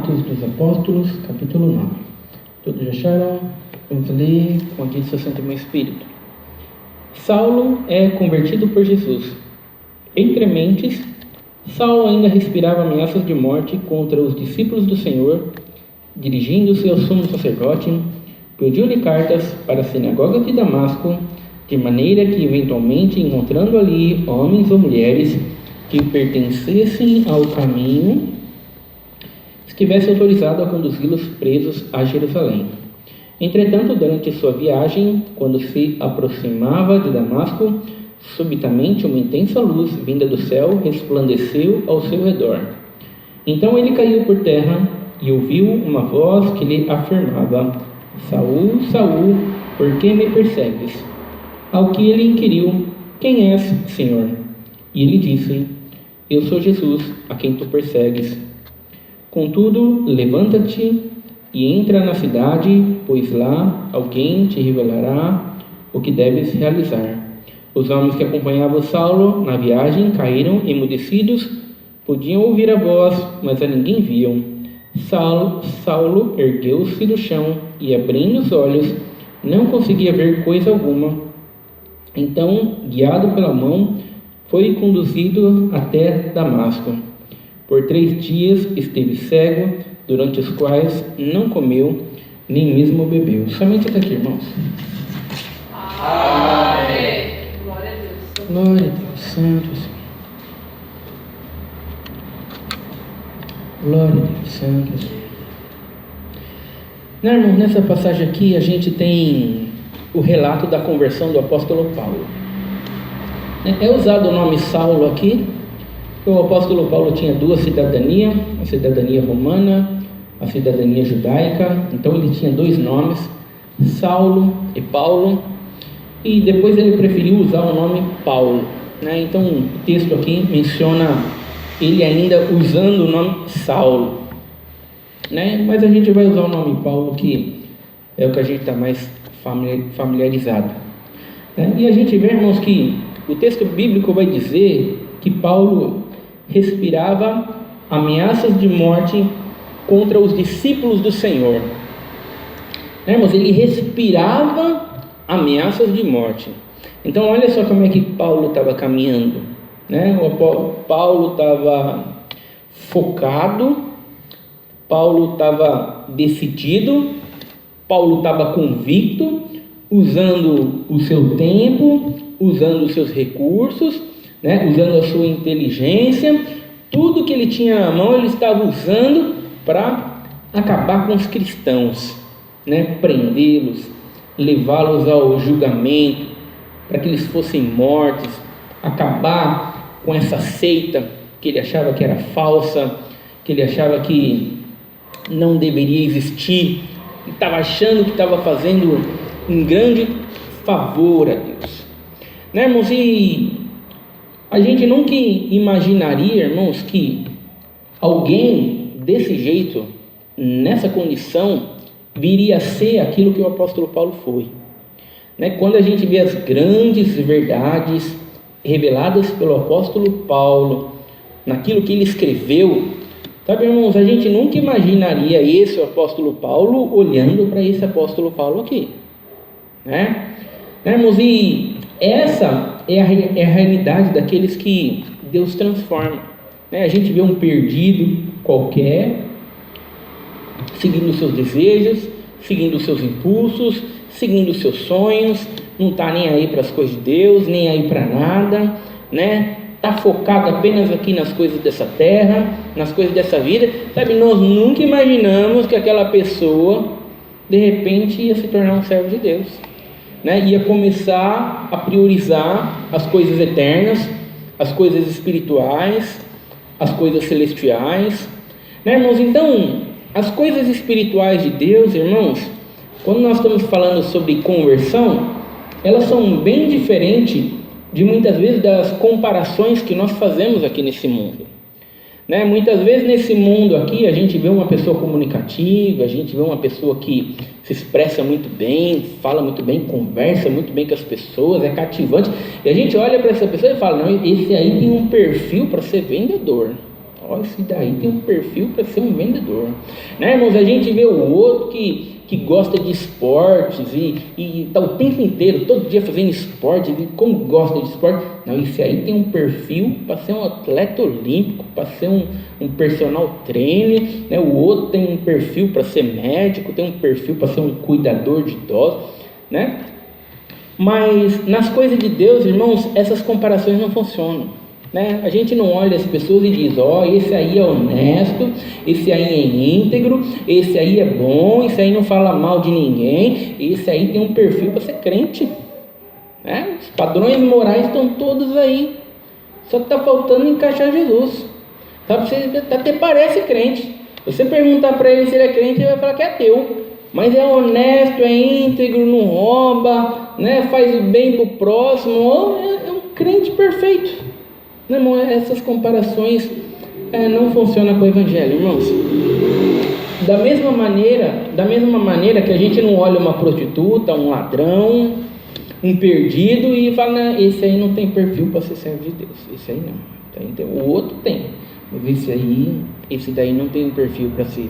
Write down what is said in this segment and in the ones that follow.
Atos dos Apóstolos, capítulo 9. Todos já acharam? Vamos ler com aquele seu santo meu espírito. Saulo é convertido por Jesus. Entre mentes, Saulo ainda respirava ameaças de morte contra os discípulos do Senhor. Dirigindo-se ao sumo sacerdote, pediu-lhe cartas para a sinagoga de Damasco, de maneira que, eventualmente, encontrando ali homens ou mulheres que pertencessem ao caminho, estivesse autorizado a conduzi-los presos a Jerusalém. Entretanto, durante sua viagem, quando se aproximava de Damasco, subitamente uma intensa luz vinda do céu resplandeceu ao seu redor. Então ele caiu por terra e ouviu uma voz que lhe afirmava: Saul, Saul, por que me persegues? Ao que ele inquiriu: Quem és, Senhor? E ele disse: Eu sou Jesus, a quem tu persegues. Contudo, levanta-te e entra na cidade, pois lá alguém te revelará o que deves realizar. Os homens que acompanhavam Saulo na viagem caíram emudecidos, podiam ouvir a voz, mas a ninguém viam. Saulo ergueu-se do chão e, abrindo os olhos, não conseguia ver coisa alguma. Então, guiado pela mão, foi conduzido até Damasco. Por 3 dias esteve cego, durante os quais não comeu, nem mesmo bebeu. Somente até aqui, irmãos. Amém. Glória a Deus. Glória a Deus, santo Senhor. Glória a Deus, santo Senhor. Né, irmão, nessa passagem aqui a gente tem o relato da conversão do apóstolo Paulo. É usado o nome Saulo aqui. O apóstolo Paulo tinha 2 cidadanias, a cidadania romana, a cidadania judaica. Então ele tinha 2 nomes, Saulo e Paulo, e depois ele preferiu usar o nome Paulo, né? Então o texto aqui menciona ele ainda usando o nome Saulo, né? Mas a gente vai usar o nome Paulo, que é o que a gente está mais familiarizado, né? E a gente vê, irmãos, que o texto bíblico vai dizer que Paulo respirava ameaças de morte contra os discípulos do Senhor. Né, irmãos? Ele respirava ameaças de morte. Então olha só como é que Paulo estava caminhando, né? Paulo estava focado, Paulo estava decidido, Paulo estava convicto, usando o seu tempo, usando os seus recursos, né? Usando a sua inteligência, tudo que ele tinha na mão ele estava usando para acabar com os cristãos, né? Prendê-los, levá-los ao julgamento, para que eles fossem mortos, acabar com essa seita que ele achava que era falsa, que ele achava que não deveria existir, e estava achando que estava fazendo um grande favor a Deus, né, irmãos? E a gente nunca imaginaria, irmãos, que alguém desse jeito, nessa condição, viria a ser aquilo que o apóstolo Paulo foi, né? Quando a gente vê as grandes verdades reveladas pelo apóstolo Paulo, naquilo que ele escreveu, sabe, irmãos, a gente nunca imaginaria esse apóstolo Paulo olhando para esse apóstolo Paulo aqui, né? Irmãos, e essa é a realidade daqueles que Deus transforma, né? A gente vê um perdido qualquer, seguindo os seus desejos, seguindo os seus impulsos, seguindo os seus sonhos, não está nem aí para as coisas de Deus, nem aí para nada, né? Está focado apenas aqui nas coisas dessa terra, nas coisas dessa vida, sabe? Nós nunca imaginamos que aquela pessoa, de repente, ia se tornar um servo de Deus, né? Ia começar a priorizar as coisas eternas, as coisas espirituais, as coisas celestiais, né, irmãos? Então, as coisas espirituais de Deus, irmãos, quando nós estamos falando sobre conversão, elas são bem diferentes de muitas vezes das comparações que nós fazemos aqui nesse mundo, né? Muitas vezes nesse mundo aqui a gente vê uma pessoa comunicativa, a gente vê uma pessoa que se expressa muito bem, fala muito bem, conversa muito bem com as pessoas, é cativante, e a gente olha para essa pessoa e fala: não, esse aí tem um perfil para ser vendedor. Ó, esse daí tem um perfil para ser um vendedor, né, irmãos? A gente vê o outro que gosta de esportes e está o tempo inteiro, todo dia fazendo esporte, e como gosta de esporte. Não, esse aí tem um perfil para ser um atleta olímpico, para ser um personal trainer, né? O outro tem um perfil para ser médico, tem um perfil para ser um cuidador de idosos, né? Mas nas coisas de Deus, irmãos, essas comparações não funcionam, né? A gente não olha as pessoas e diz: ó, esse aí é honesto, esse aí é íntegro, esse aí é bom, esse aí não fala mal de ninguém, esse aí tem um perfil para ser crente, né? Os padrões morais estão todos aí, só que está faltando encaixar Jesus, sabe? Você até parece crente, você perguntar para ele se ele é crente, ele vai falar que é ateu, mas é honesto, é íntegro, não rouba, né? Faz o bem para o próximo, é um crente perfeito. Não, irmão, essas comparações não funcionam com o Evangelho, irmãos. Da mesma maneira que a gente não olha uma prostituta, um ladrão, um perdido e fala: esse aí não tem perfil para ser servo de Deus, esse aí não. O outro tem, mas esse daí não tem um perfil para ser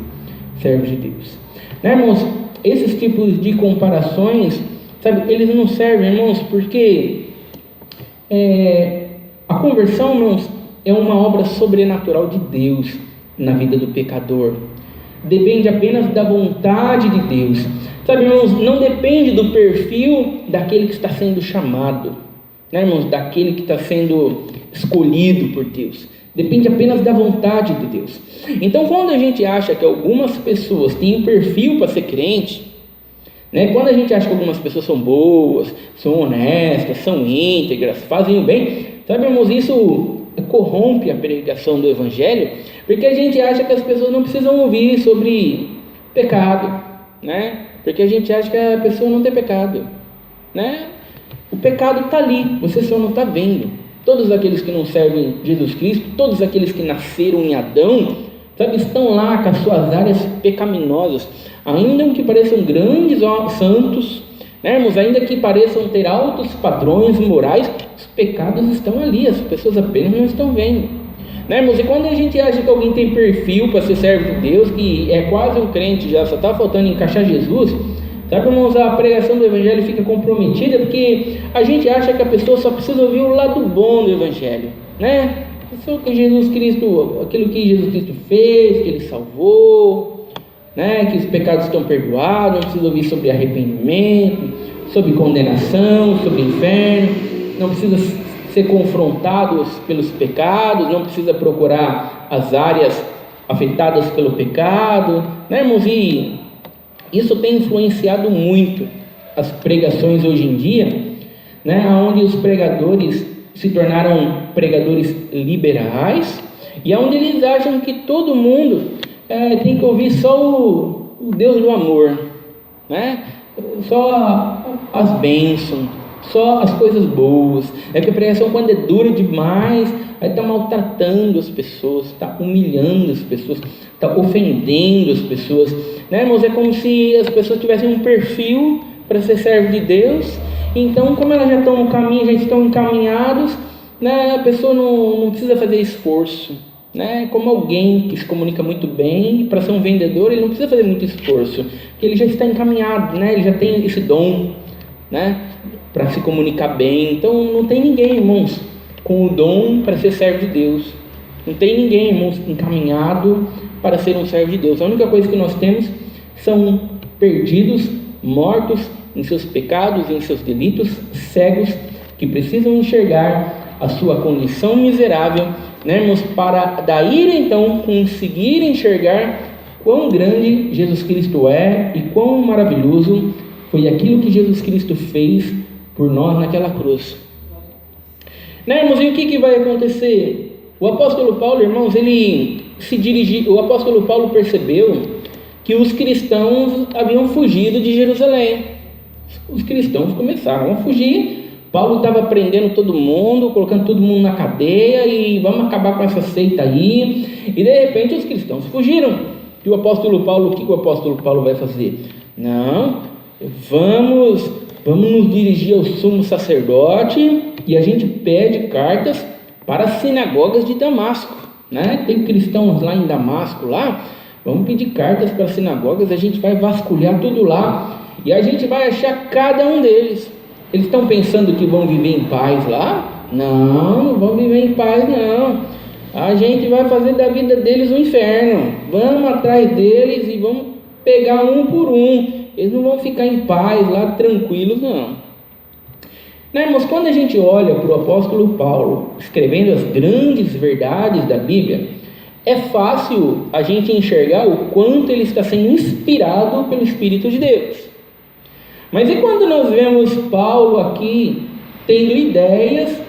servo de Deus, né, irmãos? Esses tipos de comparações, sabe, eles não servem, irmãos, porque a conversão, irmãos, é uma obra sobrenatural de Deus na vida do pecador. Depende apenas da vontade de Deus. Sabe, irmãos, não depende do perfil daquele que está sendo chamado, né, irmãos, daquele que está sendo escolhido por Deus. Depende apenas da vontade de Deus. Então, quando a gente acha que algumas pessoas têm um perfil para ser crente, né, quando a gente acha que algumas pessoas são boas, são honestas, são íntegras, fazem o bem, sabe, irmãos, isso corrompe a pregação do Evangelho, porque a gente acha que as pessoas não precisam ouvir sobre pecado, né? Porque a gente acha que a pessoa não tem pecado, né? O pecado está ali, você só não está vendo. Todos aqueles que não servem Jesus Cristo, todos aqueles que nasceram em Adão, sabe, estão lá com as suas áreas pecaminosas, ainda que pareçam grandes santos, né, irmãos? Ainda que pareçam ter altos padrões morais, os pecados estão ali, as pessoas apenas não estão vendo, né, irmãos? E quando a gente acha que alguém tem perfil para ser servo de Deus, que é quase um crente, já só está faltando encaixar Jesus, sabe, irmãos, a pregação do Evangelho fica comprometida, porque a gente acha que a pessoa só precisa ouvir o lado bom do Evangelho, né? Aquilo que Jesus Cristo fez, que Ele salvou, né? Que os pecados estão perdoados, não precisa ouvir sobre arrependimento, sobre condenação, sobre inferno, não precisa ser confrontados pelos pecados, não precisa procurar as áreas afetadas pelo pecado, né, irmãos? E isso tem influenciado muito as pregações hoje em dia, né, onde os pregadores se tornaram pregadores liberais e onde eles acham que todo mundo tem que ouvir só o Deus do amor, né? Só as bênçãos, só as coisas boas. É que a pregação, quando é dura demais, aí está maltratando as pessoas, está humilhando as pessoas, está ofendendo as pessoas, né, irmãos? É como se as pessoas tivessem um perfil para ser servo de Deus. Então, como elas já estão no caminho, já estão encaminhados, né, a pessoa não precisa fazer esforço, né? Como alguém que se comunica muito bem, para ser um vendedor, ele não precisa fazer muito esforço, porque ele já está encaminhado, né? Ele já tem esse dom, né, para se comunicar bem. Então, não tem ninguém, irmãos, com o dom para ser servo de Deus. Não tem ninguém, irmãos, encaminhado para ser um servo de Deus. A única coisa que nós temos são perdidos, mortos em seus pecados, em seus delitos, cegos, que precisam enxergar a sua condição miserável, né, irmãos, para daí então conseguir enxergar quão grande Jesus Cristo é e quão maravilhoso foi aquilo que Jesus Cristo fez por nós naquela cruz, né, irmãos? E o que vai acontecer? O apóstolo Paulo, irmãos, o apóstolo Paulo percebeu que os cristãos haviam fugido de Jerusalém. Os cristãos começaram a fugir. Paulo estava prendendo todo mundo, colocando todo mundo na cadeia e vamos acabar com essa seita aí. E de repente os cristãos fugiram. E o apóstolo Paulo, o que o apóstolo Paulo vai fazer? Não, vamos nos dirigir ao sumo sacerdote e a gente pede cartas para as sinagogas de Damasco, né? Tem cristãos lá em Damasco, lá, vamos pedir cartas para as sinagogas, a gente vai vasculhar tudo lá, e a gente vai achar cada um deles. Eles estão pensando que vão viver em paz lá? Não, não vão viver em paz não. A gente vai fazer da vida deles um inferno. Vamos atrás deles e vamos pegar um por um. Eles não vão ficar em paz lá, tranquilos não. Né, irmãos, quando a gente olha para o apóstolo Paulo escrevendo as grandes verdades da Bíblia, é fácil a gente enxergar o quanto ele está sendo inspirado pelo Espírito de Deus. Mas e quando nós vemos Paulo aqui tendo ideias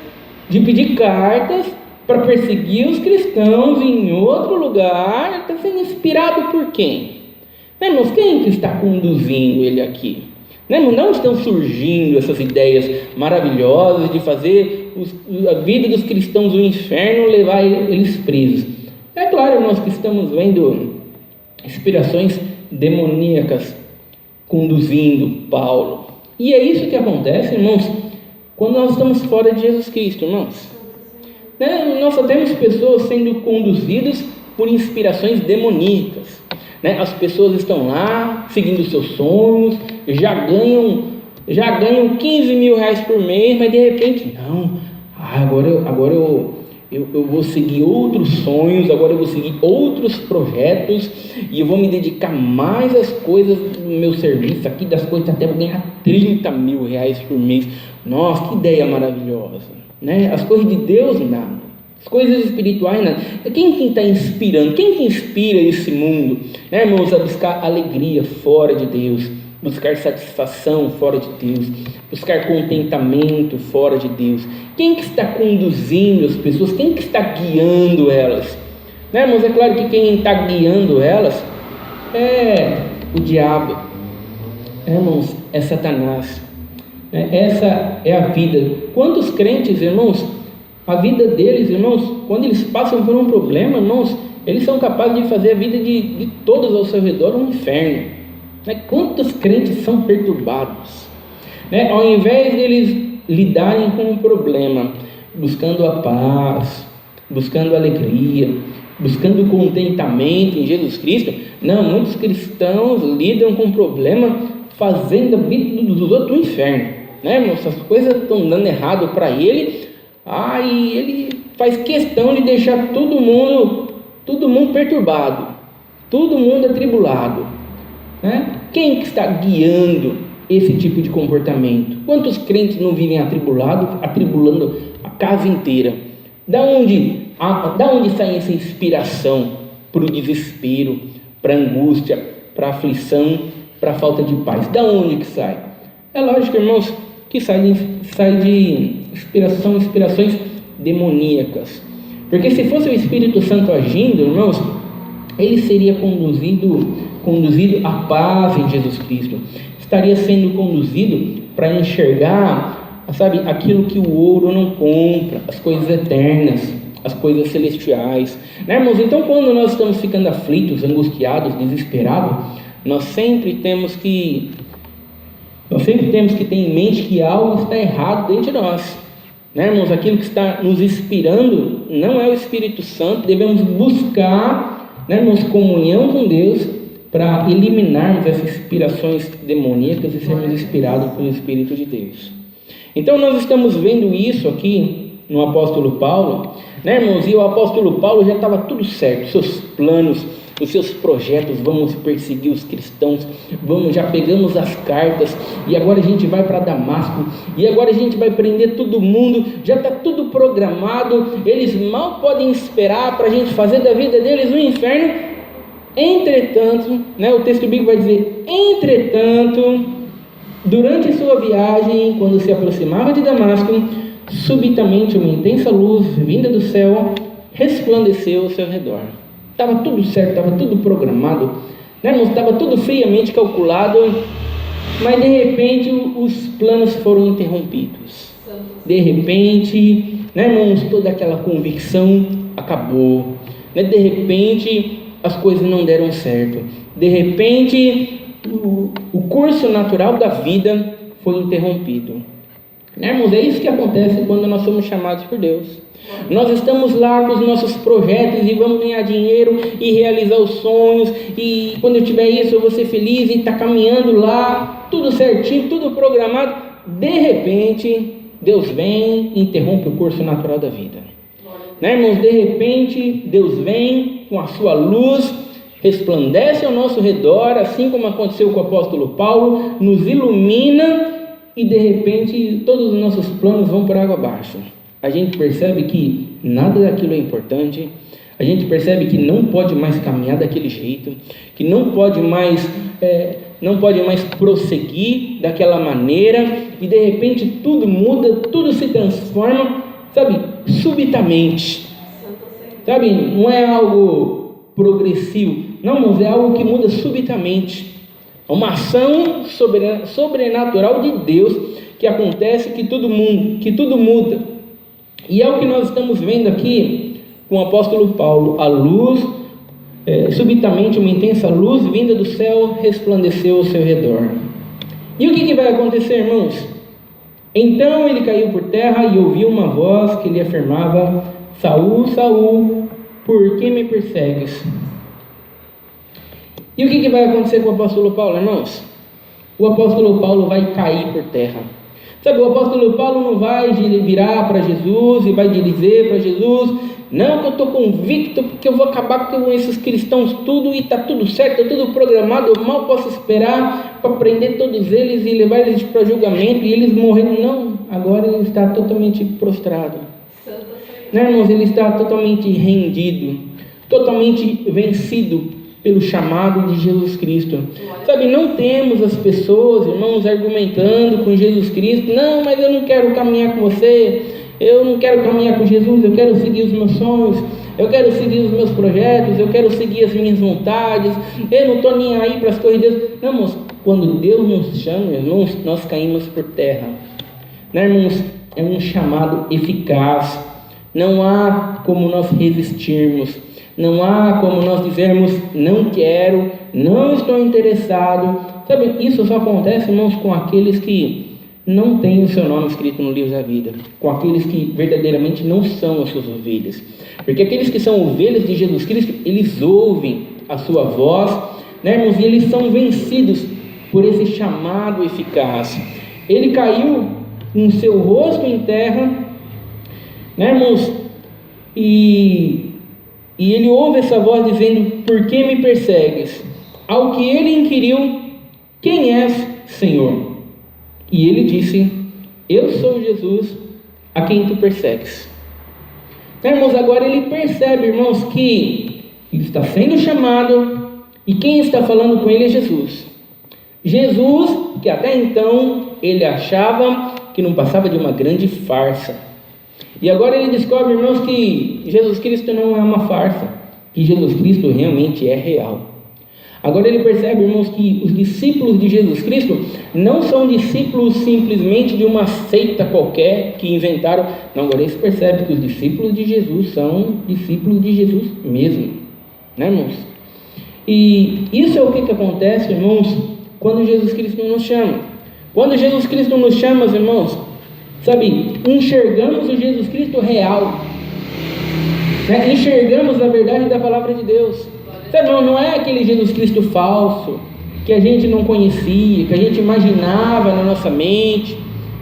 de pedir cartas para perseguir os cristãos em outro lugar? Ele está sendo inspirado por quem? Né, irmãos, quem que está conduzindo ele aqui? Né, irmãos, de onde estão surgindo essas ideias maravilhosas de fazer a vida dos cristãos no inferno, levar eles presos? É claro, irmãos, que estamos vendo inspirações demoníacas conduzindo Paulo. E é isso que acontece, irmãos, quando nós estamos fora de Jesus Cristo, irmãos. Né? Nós só temos pessoas sendo conduzidas por inspirações demoníacas. Né? As pessoas estão lá, seguindo seus sonhos, já ganham 15 mil reais por mês, mas de repente, não, agora eu vou seguir outros sonhos, agora eu vou seguir outros projetos, e eu vou me dedicar mais às coisas do meu serviço aqui, das coisas até vou ganhar 30 mil reais por mês. Nossa, que ideia maravilhosa, né? As coisas de Deus, nada. As coisas espirituais, nada. Quem está inspirando? Quem que inspira esse mundo? Né, irmãos, a buscar alegria fora de Deus, buscar satisfação fora de Deus, buscar contentamento fora de Deus. Quem que está conduzindo as pessoas? Quem que está guiando elas? Né, irmãos, é claro que quem está guiando elas é o diabo, irmãos, é Satanás. Essa é a vida. Quantos crentes, irmãos, a vida deles, irmãos, quando eles passam por um problema, irmãos, eles são capazes de fazer a vida de todos ao seu redor um inferno. Quantos crentes são perturbados? Ao invés deles lidarem com o problema, buscando a paz, buscando a alegria, buscando o contentamento em Jesus Cristo, não, muitos cristãos lidam com o problema fazendo a vida dos outros um inferno. Essas coisas estão dando errado para ele, e ele faz questão de deixar todo mundo perturbado, todo mundo atribulado. Quem que está guiando esse tipo de comportamento? Quantos crentes não vivem atribulando a casa inteira? Da onde sai essa inspiração para o desespero, para a angústia, para a aflição, para a falta de paz? Da onde que sai? É lógico, irmãos, que sai de inspirações demoníacas. Porque se fosse o Espírito Santo agindo, irmãos, ele seria conduzido à paz em Jesus Cristo. Estaria sendo conduzido para enxergar, sabe, aquilo que o ouro não compra, as coisas eternas, as coisas celestiais. Irmãos, então quando nós estamos ficando aflitos, angustiados, desesperados, nós sempre temos que ter em mente que algo está errado dentro de nós. Irmãos, aquilo que está nos inspirando não é o Espírito Santo. Devemos buscar, irmãos, comunhão com Deus para eliminarmos essas inspirações demoníacas e sermos inspirados pelo Espírito de Deus. Então nós estamos vendo isso aqui no apóstolo Paulo, irmãos, e o apóstolo Paulo já estava tudo certo, os seus planos, os seus projetos, vamos perseguir os cristãos, já pegamos as cartas, e agora a gente vai para Damasco, e agora a gente vai prender todo mundo, já está tudo programado, eles mal podem esperar para a gente fazer da vida deles um inferno. Entretanto, o texto bíblico vai dizer, entretanto, durante sua viagem, quando se aproximava de Damasco, subitamente uma intensa luz vinda do céu resplandeceu ao seu redor. Estava tudo certo, estava tudo programado, estava tudo friamente calculado, mas de repente os planos foram interrompidos. De repente, irmãos, toda aquela convicção acabou. De repente as coisas não deram certo. De repente o curso natural da vida foi interrompido. Irmãos, é isso que acontece quando nós somos chamados por Deus. Nós estamos lá com os nossos projetos e vamos ganhar dinheiro e realizar os sonhos, e quando eu tiver isso eu vou ser feliz, e está caminhando lá, tudo certinho, tudo programado. De repente, Deus vem e interrompe o curso natural da vida. Né, irmãos? De repente, Deus vem com a sua luz, resplandece ao nosso redor, assim como aconteceu com o apóstolo Paulo, nos ilumina, e de repente todos os nossos planos vão por água abaixo. A gente percebe que nada daquilo é importante, a gente percebe que não pode mais caminhar daquele jeito, que não pode mais prosseguir daquela maneira, e de repente tudo muda, tudo se transforma, sabe, subitamente, sabe, não é algo progressivo, não, mas é algo que muda subitamente. É uma ação sobrenatural de Deus que acontece, que tudo muda. E é o que nós estamos vendo aqui com o apóstolo Paulo. A luz, subitamente uma intensa luz vinda do céu resplandeceu ao seu redor. E o que vai acontecer, irmãos? Então ele caiu por terra e ouviu uma voz que lhe afirmava: Saul, Saul, por que me persegues? E o que vai acontecer com o apóstolo Paulo, irmãos? O apóstolo Paulo vai cair por terra. Sabe, o apóstolo Paulo não vai virar para Jesus e vai dizer para Jesus: não, que eu estou convicto, porque eu vou acabar com esses cristãos tudo, e está tudo certo, está tudo programado, eu mal posso esperar para prender todos eles e levar eles para julgamento e eles morrerem. Não, agora ele está totalmente prostrado. Não, irmãos, ele está totalmente rendido, totalmente vencido pelo chamado de Jesus Cristo. Sabe, não temos as pessoas, irmãos, argumentando com Jesus Cristo: não, mas eu não quero caminhar com você, eu não quero caminhar com Jesus, eu quero seguir os meus sonhos, eu quero seguir os meus projetos, eu quero seguir as minhas vontades, eu não estou nem aí para as coisas de Deus. Não, irmãos, quando Deus nos chama, irmãos, nós caímos por terra. Né, irmãos? É um chamado eficaz, não há como nós resistirmos, não há como nós dizermos: não quero, não estou interessado. Sabe, isso só acontece, irmãos, com aqueles que não têm o seu nome escrito no livro da vida, com aqueles que verdadeiramente não são as suas ovelhas. Porque aqueles que são ovelhas de Jesus Cristo, eles ouvem a sua voz, né, irmãos, e eles são vencidos por esse chamado eficaz. Ele caiu com seu rosto em terra, né, irmãos, e ele ouve essa voz dizendo: por que me persegues? Ao que ele inquiriu: quem és, Senhor? E ele disse: eu sou Jesus, a quem tu persegues. Então, irmãos, agora ele percebe, irmãos, que ele está sendo chamado, e quem está falando com ele é Jesus. Jesus, que até então ele achava que não passava de uma grande farsa. E agora ele descobre, irmãos, que Jesus Cristo não é uma farsa, que Jesus Cristo realmente é real. Agora ele percebe, irmãos, que os discípulos de Jesus Cristo não são discípulos simplesmente de uma seita qualquer que inventaram. Não, agora ele percebe que os discípulos de Jesus são discípulos de Jesus mesmo, né, irmãos? E isso é o que acontece, irmãos, quando Jesus Cristo nos chama. Quando Jesus Cristo nos chama, irmãos, sabe, enxergamos o Jesus Cristo real, né? Enxergamos a verdade da palavra de Deus. Sabe, não é aquele Jesus Cristo falso que a gente não conhecia, que a gente imaginava na nossa mente,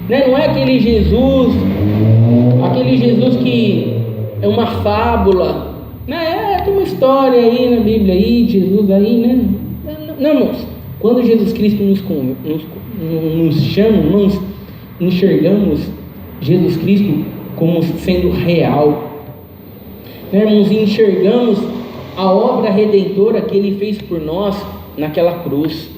né? Não é aquele Jesus que é uma fábula, né? Tem uma história aí na Bíblia aí, de Jesus aí, né? Não, irmãos, quando Jesus Cristo nos chama, nós enxergamos Jesus Cristo como sendo real, né, irmãos? Enxergamos a obra redentora que Ele fez por nós naquela cruz,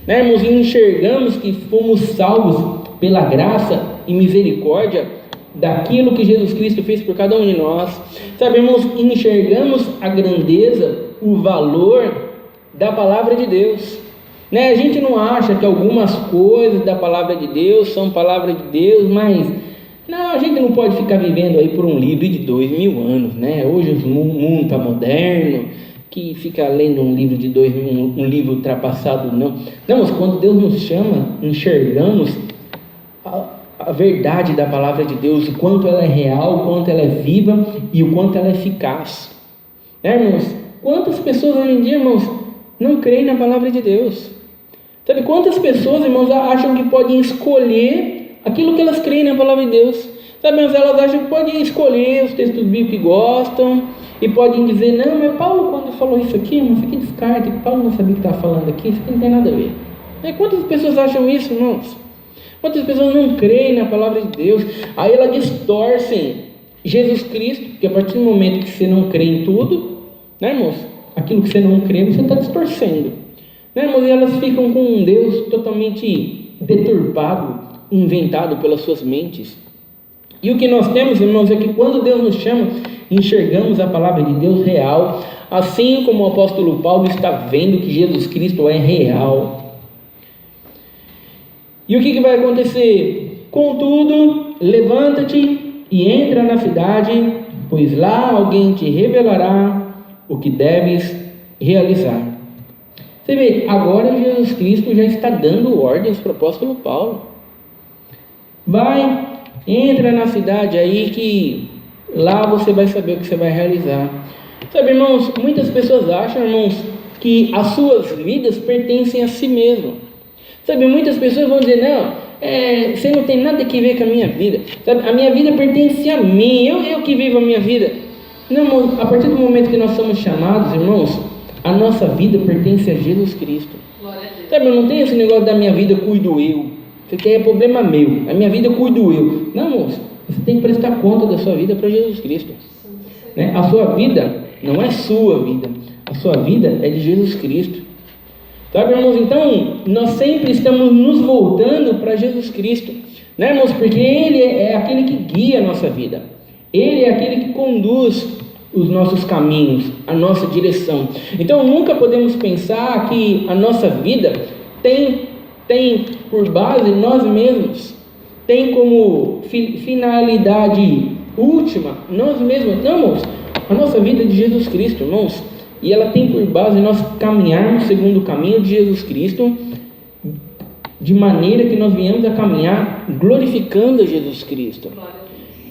né, irmãos? Enxergamos que fomos salvos pela graça e misericórdia daquilo que Jesus Cristo fez por cada um de nós. Sabe, irmãos, enxergamos a grandeza, o valor da palavra de Deus, né? A gente não acha que algumas coisas da palavra de Deus são palavra de Deus, mas não, a gente não pode ficar vivendo aí por um livro de 2000 anos, né? Hoje o mundo está moderno, que fica lendo um livro de 2000, um livro ultrapassado, não. Não, mas quando Deus nos chama, enxergamos a verdade da palavra de Deus, o quanto ela é real, o quanto ela é viva e o quanto ela é eficaz. Irmãos, quantas pessoas hoje em dia, irmãos, não creem na palavra de Deus? Sabe quantas pessoas, irmãos, acham que podem escolher aquilo que elas creem na palavra de Deus? Sabe, mas elas acham que podem escolher os textos bíblicos que gostam e podem dizer, não, mas Paulo quando falou isso aqui, irmão, isso aqui descarta, que Paulo não sabia o que estava falando aqui, isso aqui não tem nada a ver. Quantas pessoas acham isso, irmãos? Quantas pessoas não creem na palavra de Deus? Aí elas distorcem Jesus Cristo, porque a partir do momento que você não crê em tudo, né, irmãos? Aquilo que você não crê, você está distorcendo. Né, irmãos? E elas ficam com um Deus totalmente deturpado, inventado pelas suas mentes. E o que nós temos, irmãos, é que quando Deus nos chama, enxergamos a palavra de Deus real, assim como o apóstolo Paulo está vendo que Jesus Cristo é real. E o que vai acontecer? Contudo, levanta-te e entra na cidade, pois lá alguém te revelará o que deves realizar. Você vê, agora Jesus Cristo já está dando ordens para o apóstolo Paulo. Vai, entra na cidade aí que lá você vai saber o que você vai realizar. Sabe, irmãos, muitas pessoas acham, irmãos, que as suas vidas pertencem a si mesmo. Sabe, muitas pessoas vão dizer, não, você não tem nada que ver com a minha vida. Sabe, a minha vida pertence a mim, eu que vivo a minha vida. Não, irmãos, a partir do momento que nós somos chamados, irmãos, a nossa vida pertence a Jesus Cristo. Sabe, eu não tenho esse negócio da minha vida cuido eu. Isso aqui é problema meu, a minha vida cuido eu. Não, irmãos, você tem que prestar conta da sua vida para Jesus Cristo. Né? A sua vida não é sua vida, a sua vida é de Jesus Cristo. Sabe, irmãos, então, nós sempre estamos nos voltando para Jesus Cristo, né, irmãos? Porque Ele é aquele que guia a nossa vida, Ele é aquele que conduz os nossos caminhos, a nossa direção. Então, nunca podemos pensar que a nossa vida tem por base nós mesmos, tem como finalidade última nós mesmos. Não, irmãos, a nossa vida é de Jesus Cristo, irmãos. E ela tem por base nós caminharmos segundo o caminho de Jesus Cristo, de maneira que nós venhamos a caminhar glorificando a Jesus Cristo.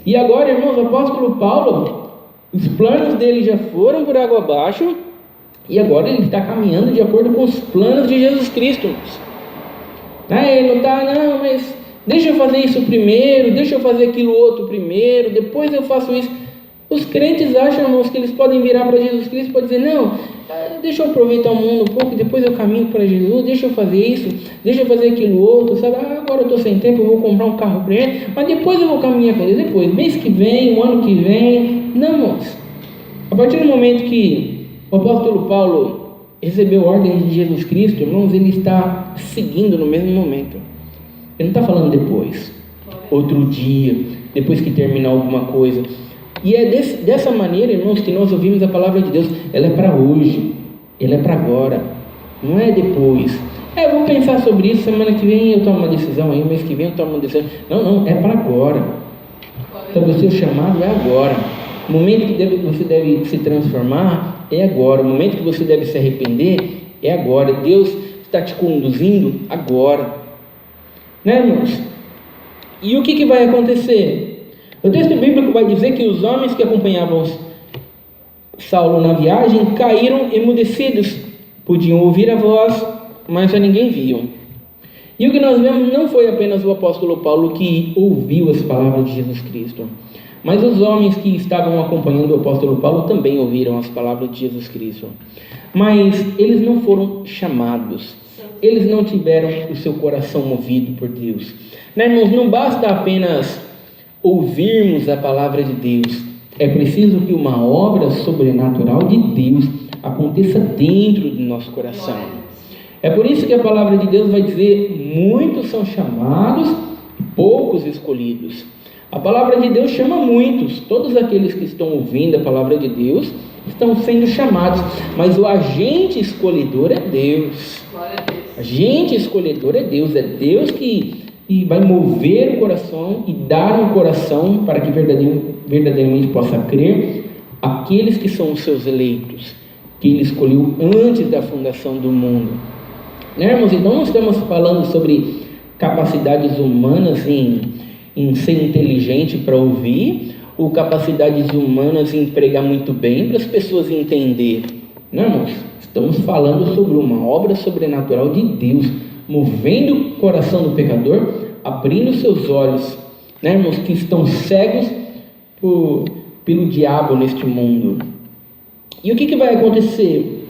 E agora, irmãos, o apóstolo Paulo, os planos dele já foram por água abaixo, e agora ele está caminhando de acordo com os planos de Jesus Cristo. Ele não está, não, mas deixa eu fazer isso primeiro, deixa eu fazer aquilo outro primeiro, depois eu faço isso. Os crentes acham, irmãos, que eles podem virar para Jesus Cristo e podem dizer, não, deixa eu aproveitar o mundo um pouco, depois eu caminho para Jesus, deixa eu fazer isso, deixa eu fazer aquilo outro, sabe? Agora eu estou sem tempo, eu vou comprar um carro primeiro, mas depois eu vou caminhar com Deus, depois, mês que vem, o ano que vem. Não, irmãos, a partir do momento que o apóstolo Paulo recebeu ordens de Jesus Cristo, irmãos, ele está seguindo no mesmo momento. Ele não está falando depois, outro dia, depois que terminar alguma coisa. E é dessa maneira, irmãos, que nós ouvimos a palavra de Deus. Ela é para hoje, ela é para agora, não é depois. Eu vou pensar sobre isso, semana que vem eu tomo uma decisão, aí mês que vem eu tomo uma decisão. Não, é para agora. Então o seu chamado é agora. O momento que você deve se transformar é agora. O momento que você deve se arrepender é agora. Deus está te conduzindo agora. Né, irmãos? E o que vai acontecer? O texto bíblico vai dizer que os homens que acompanhavam Saulo na viagem caíram emudecidos, podiam ouvir a voz, mas a ninguém viam. E o que nós vemos não foi apenas o apóstolo Paulo que ouviu as palavras de Jesus Cristo, mas os homens que estavam acompanhando o apóstolo Paulo também ouviram as palavras de Jesus Cristo. Mas eles não foram chamados, eles não tiveram o seu coração movido por Deus. Né, irmãos, não basta apenas ouvirmos a palavra de Deus, é preciso que uma obra sobrenatural de Deus aconteça dentro do nosso coração. É por isso que a palavra de Deus vai dizer, muitos são chamados, poucos escolhidos. A palavra de Deus chama muitos, todos aqueles que estão ouvindo a palavra de Deus estão sendo chamados, mas o agente escolhedor é Deus. Agente escolhedor é Deus que vai mover o coração e dar um coração para que verdadeiramente possa crer aqueles que são os seus eleitos, que Ele escolheu antes da fundação do mundo. Né, irmãos? Então não estamos falando sobre capacidades humanas em em ser inteligente para ouvir, ou capacidades humanas em pregar muito bem para as pessoas entenderem. Não, irmãos, estamos falando sobre uma obra sobrenatural de Deus, movendo o coração do pecador, abrindo seus olhos, né, irmãos, que estão cegos pelo diabo neste mundo. E o que vai acontecer?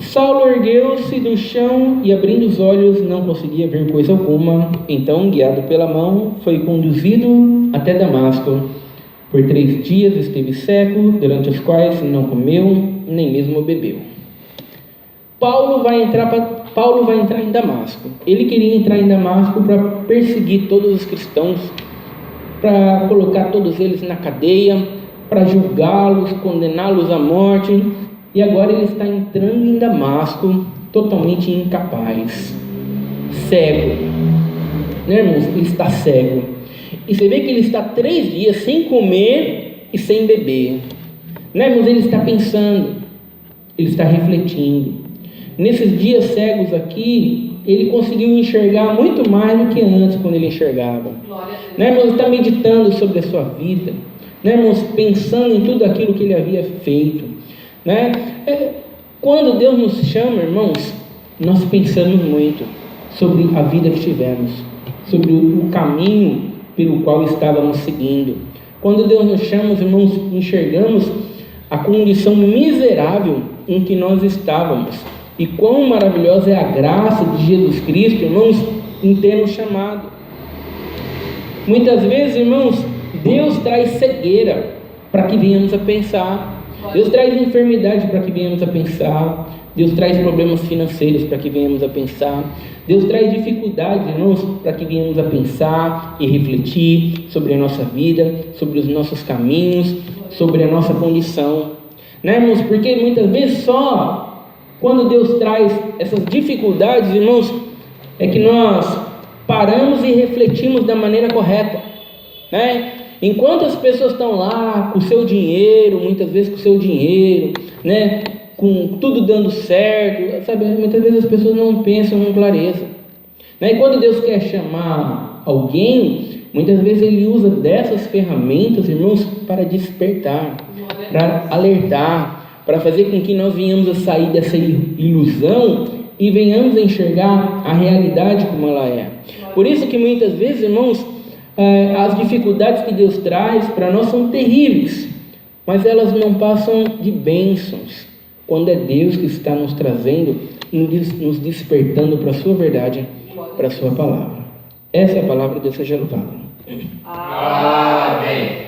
Saulo ergueu-se do chão e, abrindo os olhos, não conseguia ver coisa alguma. Então, guiado pela mão, foi conduzido até Damasco. Por 3 dias esteve seco, durante os quais não comeu, nem mesmo bebeu. Paulo vai entrar em Damasco. Ele queria entrar em Damasco para perseguir todos os cristãos, para colocar todos eles na cadeia, para julgá-los, condená-los à morte. E agora ele está entrando em Damasco totalmente incapaz, cego, né, irmãos? Ele está cego. E você vê que ele está 3 dias sem comer e sem beber, né, irmãos? Ele está pensando, ele está refletindo. Nesses dias cegos aqui, ele conseguiu enxergar muito mais do que antes, quando ele enxergava, né, irmãos? Ele está meditando sobre a sua vida, né, irmãos? Pensando em tudo aquilo que ele havia feito, né? Quando Deus nos chama, irmãos, nós pensamos muito sobre a vida que tivemos, sobre o caminho pelo qual estávamos seguindo. Quando Deus nos chama, irmãos, enxergamos a condição miserável em que nós estávamos, e quão maravilhosa é a graça de Jesus Cristo, irmãos, em ter nos chamado. Muitas vezes, irmãos, Deus traz cegueira para que venhamos a pensar. Deus traz enfermidade para que venhamos a pensar. Deus traz problemas financeiros para que venhamos a pensar. Deus traz dificuldades, irmãos, para que venhamos a pensar e refletir sobre a nossa vida, sobre os nossos caminhos, sobre a nossa condição, né, irmãos? Porque muitas vezes só quando Deus traz essas dificuldades, irmãos, é que nós paramos e refletimos da maneira correta, né? Enquanto as pessoas estão lá com o seu dinheiro, muitas vezes com o seu dinheiro, né, com tudo dando certo, sabe? Muitas vezes as pessoas não pensam com clareza, né? E quando Deus quer chamar alguém, muitas vezes Ele usa dessas ferramentas, irmãos, para despertar, para alertar, para fazer com que nós venhamos a sair dessa ilusão e venhamos a enxergar a realidade como ela é. Por isso que muitas vezes, irmãos, as dificuldades que Deus traz para nós são terríveis, mas elas não passam de bênçãos, quando é Deus que está nos trazendo, nos despertando para a sua verdade, para a sua palavra. Essa é a palavra de Deus, seja louvado. Amém.